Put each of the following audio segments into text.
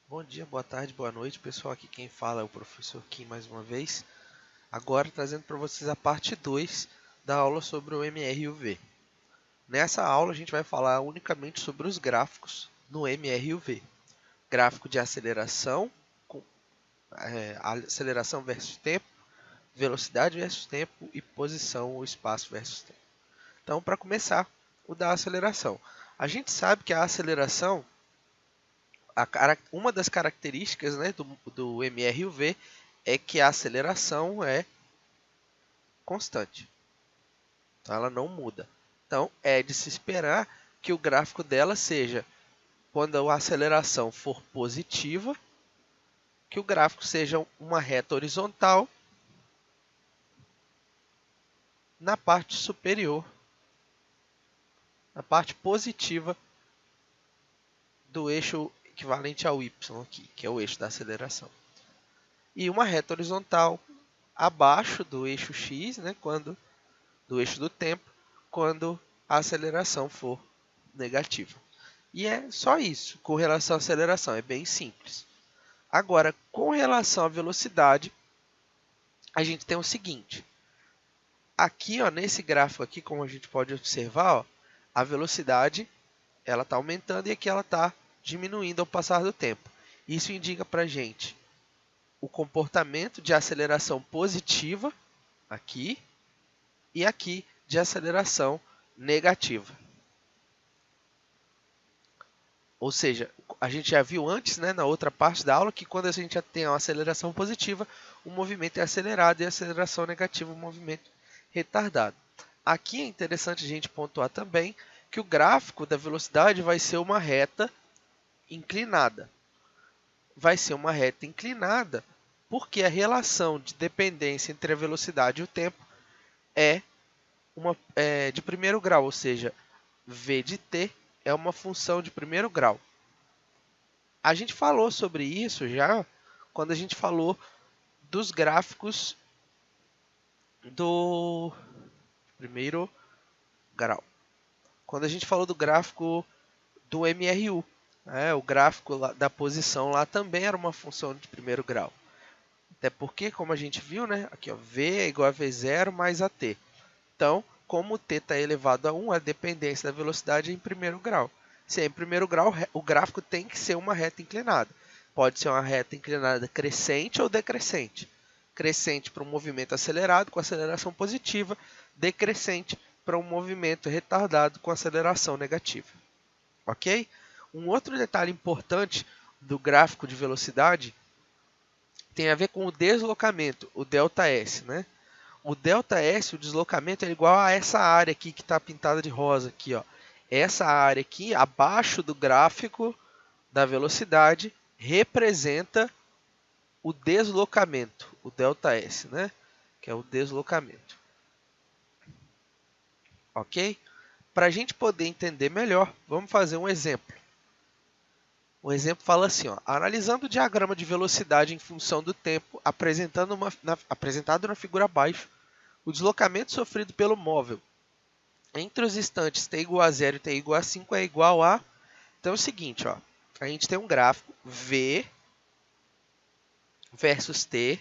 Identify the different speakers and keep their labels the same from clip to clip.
Speaker 1: Bom dia, boa tarde, boa noite, pessoal. Aqui quem fala é o professor Kim mais uma vez. Agora trazendo para vocês a parte 2 da aula sobre o MR e o V. Nessa aula a gente vai falar unicamente sobre os gráficos no MR e o V. Gráfico de aceleração, aceleração versus tempo, velocidade versus tempo e posição ou espaço versus tempo. Então, para começar, o da aceleração. A gente sabe que a aceleração, uma das características, né, do MR e o V é que a aceleração é constante, tá? Ela não muda. Então, é de se esperar que o gráfico dela seja, quando a aceleração for positiva, que o gráfico seja uma reta horizontal na parte superior, na parte positiva do eixo equivalente ao y aqui, que é o eixo da aceleração. E uma reta horizontal abaixo do eixo x, né, do eixo do tempo, quando a aceleração for negativa. E é só isso com relação à aceleração, é bem simples. Agora, com relação à velocidade, a gente tem o seguinte. Aqui, ó, nesse gráfico aqui, como a gente pode observar, ó, a velocidade ela está aumentando e aqui ela está diminuindo ao passar do tempo. Isso indica para a gente o comportamento de aceleração positiva aqui e aqui de aceleração negativa. Ou seja, a gente já viu antes, né, na outra parte da aula, que quando a gente tem uma aceleração positiva, o movimento é acelerado e a aceleração negativa, o movimento retardado. Aqui é interessante a gente pontuar também que o gráfico da velocidade vai ser uma reta inclinada. Vai ser uma reta inclinada porque a relação de dependência entre a velocidade e o tempo é de primeiro grau, ou seja, v de t é uma função de primeiro grau. A gente falou sobre isso já quando a gente falou dos gráficos do primeiro grau. Quando a gente falou do gráfico do MRU, né, o gráfico da posição lá também era uma função de primeiro grau. Até porque, como a gente viu, né, aqui ó, V é igual a V0 mais AT. Então, como o t está elevado a 1, a dependência da velocidade é em primeiro grau. Se é em primeiro grau, o gráfico tem que ser uma reta inclinada. Pode ser uma reta inclinada crescente ou decrescente. Crescente para um movimento acelerado com aceleração positiva, decrescente para um movimento retardado com aceleração negativa. Ok? Um outro detalhe importante do gráfico de velocidade tem a ver com o deslocamento, o ΔS, né? O ΔS, o deslocamento, é igual a essa área aqui que está pintada de rosa. Aqui, ó. Essa área aqui, abaixo do gráfico da velocidade, representa o deslocamento, o ΔS, né? Que é o deslocamento. Ok? Para a gente poder entender melhor, vamos fazer um exemplo. O exemplo fala assim, ó, analisando o diagrama de velocidade em função do tempo apresentado na figura abaixo, o deslocamento sofrido pelo móvel entre os instantes t igual a 0 e t igual a 5 é igual a... Então é o seguinte, ó, a gente tem um gráfico V versus t,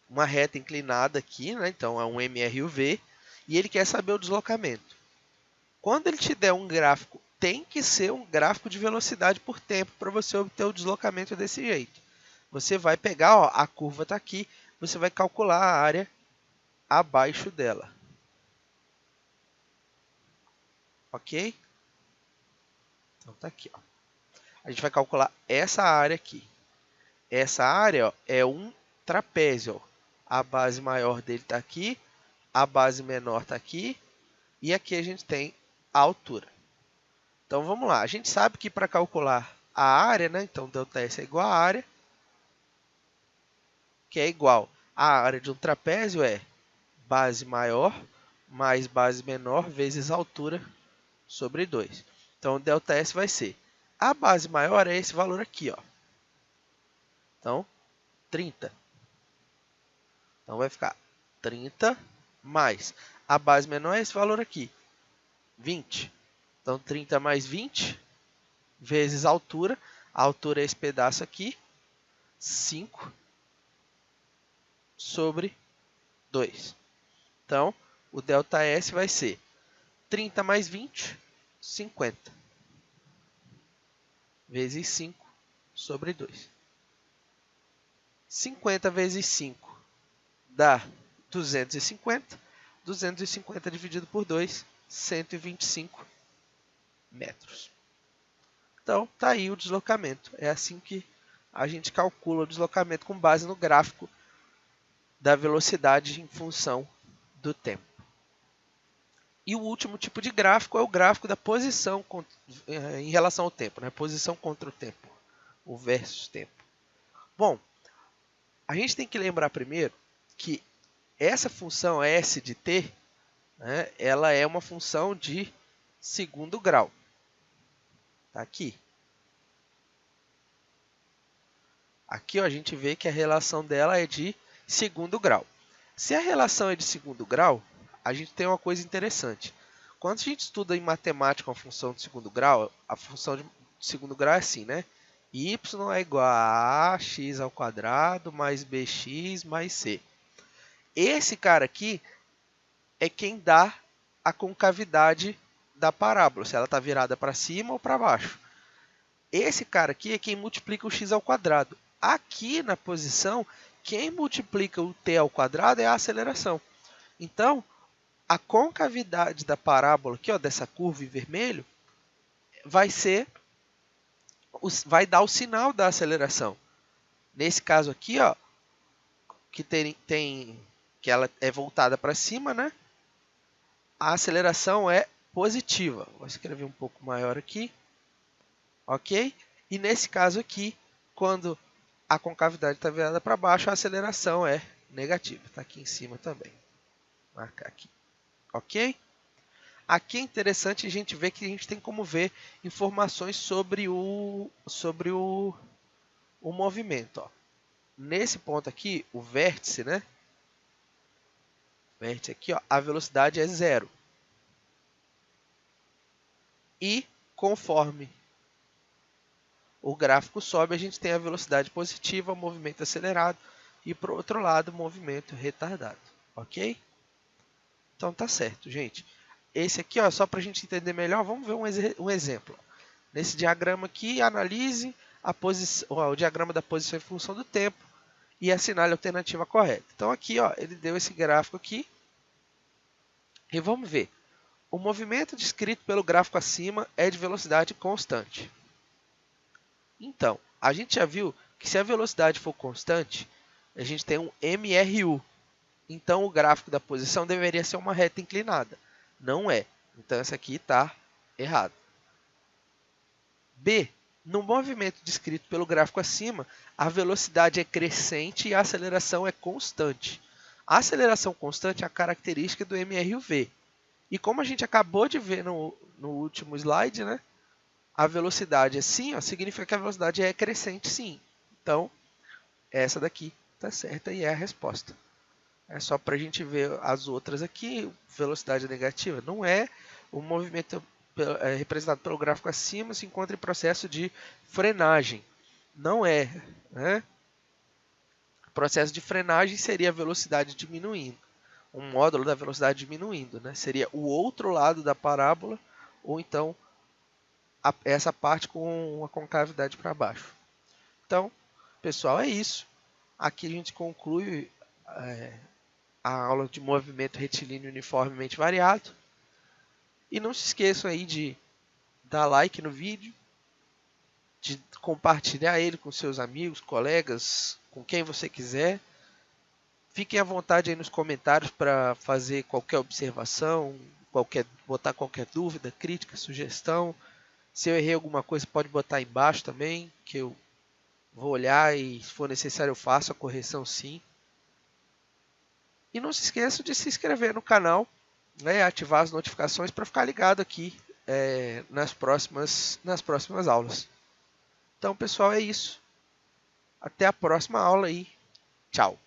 Speaker 1: uma reta inclinada aqui, né? Então é um MRUV, e ele quer saber o deslocamento. Quando ele te der um gráfico, tem que ser um gráfico de velocidade por tempo para você obter o deslocamento desse jeito. Você vai pegar, ó, a curva está aqui, você vai calcular a área abaixo dela. Ok? Então tá aqui, ó. A gente vai calcular essa área aqui. Essa área, ó, é um trapézio. Ó. A base maior dele está aqui, a base menor está aqui, e aqui a gente tem a altura. Então vamos lá, a gente sabe que para calcular a área, né, então ΔS é igual a área, que é igual a área de um trapézio é base maior mais base menor vezes altura sobre 2. Então o ΔS vai ser, a base maior é esse valor aqui, ó. Então 30. Então vai ficar 30 mais a base menor é esse valor aqui, 20. Então 30 mais 20 vezes a altura. A altura é esse pedaço aqui, 5 sobre 2. Então, o ΔS vai ser 30 mais 20, 50. Vezes 5 sobre 2. 50 vezes 5 dá 250. 250 dividido por 2, 125 metros. Então, está aí o deslocamento. É assim que a gente calcula o deslocamento com base no gráfico da velocidade em função do tempo. E o último tipo de gráfico é o gráfico da posição em relação ao tempo, né? Posição contra o tempo, o versus tempo. Bom, a gente tem que lembrar primeiro que essa função S de t, né, ela é uma função de segundo grau. Tá aqui. Aqui ó, a gente vê que a relação dela é de segundo grau. Se a relação é de segundo grau, a gente tem uma coisa interessante. Quando a gente estuda em matemática uma função de segundo grau, a função de segundo grau é assim, né? Y é igual a x ao quadrado mais bx mais c. Esse cara aqui é quem dá a concavidade da parábola, se ela está virada para cima ou para baixo. Esse cara aqui é quem multiplica o x ao quadrado. Aqui na posição, quem multiplica o t ao quadrado é a aceleração. Então, a concavidade da parábola aqui, ó, dessa curva em vermelho, vai dar o sinal da aceleração. Nesse caso aqui, ó, que ela é voltada para cima, né? A aceleração é positiva. Vou escrever um pouco maior aqui. Ok? E nesse caso aqui, quando a concavidade está virada para baixo, a aceleração é negativa. Está aqui em cima também. Vou marcar aqui. Ok? Aqui é interessante a gente ver que a gente tem como ver informações sobre o movimento. Ó. Nesse ponto aqui, o vértice, né? Vértice aqui, ó, a velocidade é 0. E conforme o gráfico sobe, a gente tem a velocidade positiva, o movimento acelerado e, por outro lado, o movimento retardado. Ok? Então, tá certo, gente. Esse aqui, ó, só para a gente entender melhor, vamos ver um exemplo. Nesse diagrama aqui, analise o diagrama da posição em função do tempo e assinale a alternativa correta. Então, aqui, ó, ele deu esse gráfico aqui. E vamos ver. O movimento descrito pelo gráfico acima é de velocidade constante. Então, a gente já viu que se a velocidade for constante, a gente tem um MRU. Então, o gráfico da posição deveria ser uma reta inclinada. Não é. Então, essa aqui está errado. B. No movimento descrito pelo gráfico acima, a velocidade é crescente e a aceleração é constante. A aceleração constante é a característica do MRUV. E como a gente acabou de ver no último slide, né? A velocidade assim, ó, significa que a velocidade é crescente sim. Então, essa daqui está certa e é a resposta. É só para a gente ver as outras aqui. Velocidade negativa não é. O movimento representado pelo gráfico acima se encontra em processo de frenagem. Não é. Né? O processo de frenagem seria a velocidade diminuindo. Um módulo da velocidade diminuindo. Né? Seria o outro lado da parábola, ou então essa parte com a concavidade para baixo. Então, pessoal, é isso. Aqui a gente conclui a aula de movimento retilíneo uniformemente variado. E não se esqueçam aí de dar like no vídeo, de compartilhar ele com seus amigos, colegas, com quem você quiser. Fiquem à vontade aí nos comentários para fazer qualquer observação, botar qualquer dúvida, crítica, sugestão. Se eu errei alguma coisa, pode botar aí embaixo também, que eu vou olhar e, se for necessário, eu faço a correção sim. E não se esqueçam de se inscrever no canal, né, ativar as notificações para ficar ligado aqui nas próximas aulas. Então, pessoal, é isso. Até a próxima aula e tchau!